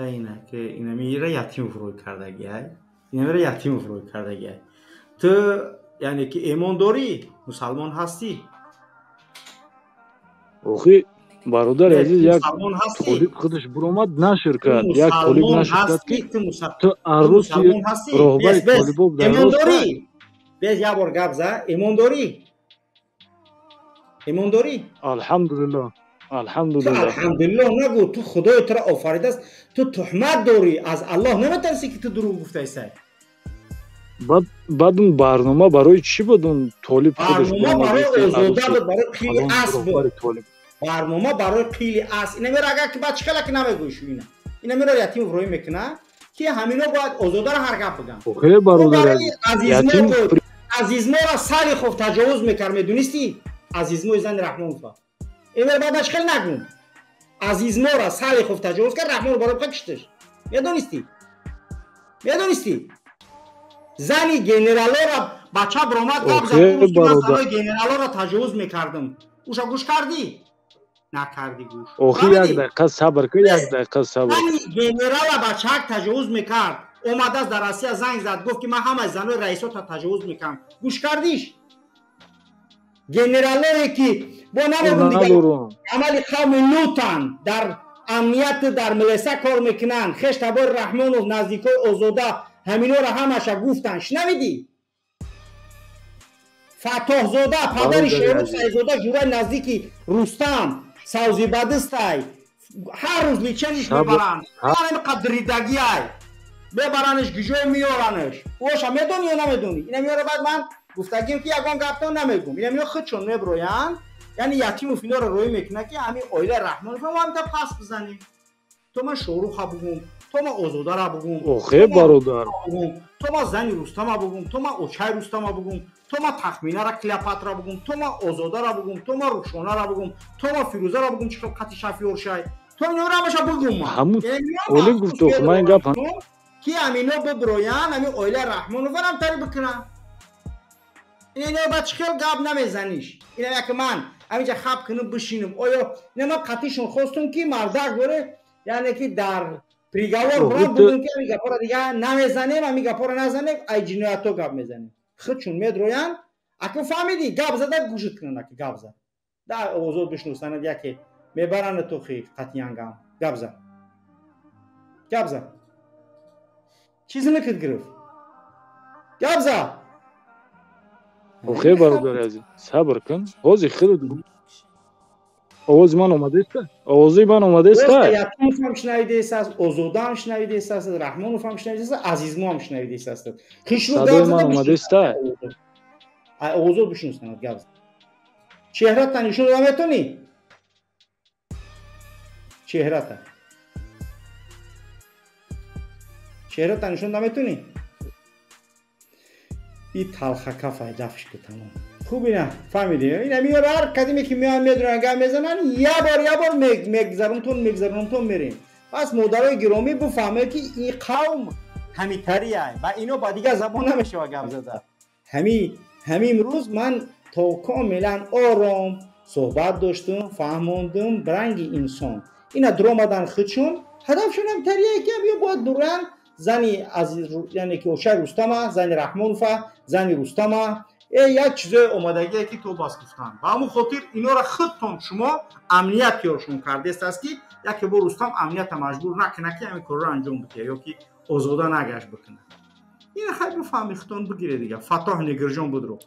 اینه که اینا میره یتیم فروی کردگی های، اینا میره یتیم فروی کردگی های. تو یعنی که ایمان داری مسلمان هستی؟ اوخی برادر عزیز یک مسلمان طالب هستی؟ خودش برآمد نشر تو کرد، یک طالب مسلمان نشر کرد که هستی؟ تو تو عروسی مسلمان هستی؟ راهبر بس طالبا در ایمان راست داری؟ بس یه بار گپ زد ایمان داری؟ ایمان داری؟ الحمدلله تو الحمدلله. الحمدلله نگو، تو خدای تو را آفریده است، تو تهمت داری از الله، نمیترسی که تو دروغ گفته ایستی. بعد اون برنامه برای چی بود؟ اون طالب خودش برنامه برآمد برای گفت که آزاده عروسی بود، برای قیل فلان اسب بود. راهبر طالب. برنامه برای قیل اسب. اینا میره اگر که بچه کلک نمیگویش اینا میره یتیم فروی میکنه که همینا باید آزاده را هر گپ بگن. اوخی او برادر برای عزیز یتیم عزیزمو بود، عزیزمو را سالی خوب تجاوز میکرد، میدونستی؟ عزیزمو زن رحمان فا این میره بعد مشکل نگون. عزیزمو را سالی خوب تجاوز کرد، رحمان رو برای بخواه کشتش. میدونستی؟ میدونستی؟ زنی گنرالا را بچه برامد گپ زد اون روز که من زنای گنرالا را تجاوز میکردم. اوشا گوش کردی؟ نکردی گوش. اوخی یک دقیقه صبر که، یک دقیقه صبر. زنی گنرال بچه تجاوز میکرد، اومده از در آسیا زنگ زد گفت که من همه زنای رئیسا تا تجاوز میکنم. گوش کردیش؟ گنرالایی که با نمیگم دیگه عمل قوم لوطن در امنیت در ملسه کار میکنن، خشت بار رحمان و نزدیکای آزاده همینا را همش گفتن. شنویدی؟ فتح زاده پدر شیروخ سیزاده جورای نزدیکی رستم سوزی بدستای هر روز لیچنش میبرن، همین قدریدگی های ببرنش گجوی میارنش. اوشا میدونی یا نمیدونی؟ اینا میاره بعد من گفتگیم که یگان گفتان نمیگم. اینا میاره خودشون میبروین، یعنی یتیم و فینا رو روی میکنه که همین آیله رحمان رو هم تا پس بزنیم. تو ما شوروخ بگم، تو ما آزاده را بگم، اوخی برادر، تو ما زنی رستم بگم، تو ما اوچای رستم بگم، تو ما تخمینه را کلیاپاترا بگم، تو ما آزاده را بگم، تو ما روشونه را بگم، تو ما فیروزه را بگم چه خط شفیور شای. تو اینا را باشه بگم. همون طالب گفت تو من گپ کی امینا ببرویان همین اویله رحمان رو برام تری بکنن. اینا بچه خیلی گپ نمیزنیش. اینا یک من همینجا خب کنم بشینم. آیا نه من قطعشون خواستم که مردک بره، یعنی که در پریگاور برام بگم که همین گپا را دیگه نمیزنیم، همین گپا را نزنیم، ای جنایتو گپ میزنیم. خودشون میدرویان اگه فهمیدی گپ زده گوشت کنن که گپ زد در اوضاع بشنوستن دیگه که میبرن تو خیلی قطعیان گپ زد گپ زد چیزی نکرد گرفت گپ زد. اوخی برادر عزیز صبر کن. حاضر خیلی آواز من اومده است؟ آوازی من اومده است؟ یتیم هم شنیده است، آزاده هم شنیده است، رحمان هم شنیده است، عزیزمو هم شنیده است. صدای من اومده است؟ آوازو بشنوستن گپ زد. چهره تا نشون دادم میتونی؟ چهره تا نشون دادم میتونی؟ این تلخکه فایدهش که تمام. خوب نه فهمیدی؟ اینا میاره هر کدومی که میان میدونن گام میزنن یه بار میگذرونتون میرین. پس مادرای گرامی بفهمه که این قوم همین طریه و اینو با دیگه زبان نمیشه گام زده. همین روز من تا کاملا آرام صحبت داشتم، فهموندم برنگ انسان اینا در اومدن خودشون هدفشون هم طریه که بیا باید دورن زنی از یعنی که اوشای رستم، زنی رحمان فا، زنی رستم یک چیز اومدگی که تو باز گفتن و همون خاطر اینا را خودتون شما امنیت یارشون کرده است که یکی با رستم امنیت مجبور نکنه که همین کار رو انجام بده یا که آزاده نگشت بکنه. این خیلی بفهمی خودتون بگیره دیگه. فتح نگرجان بود رو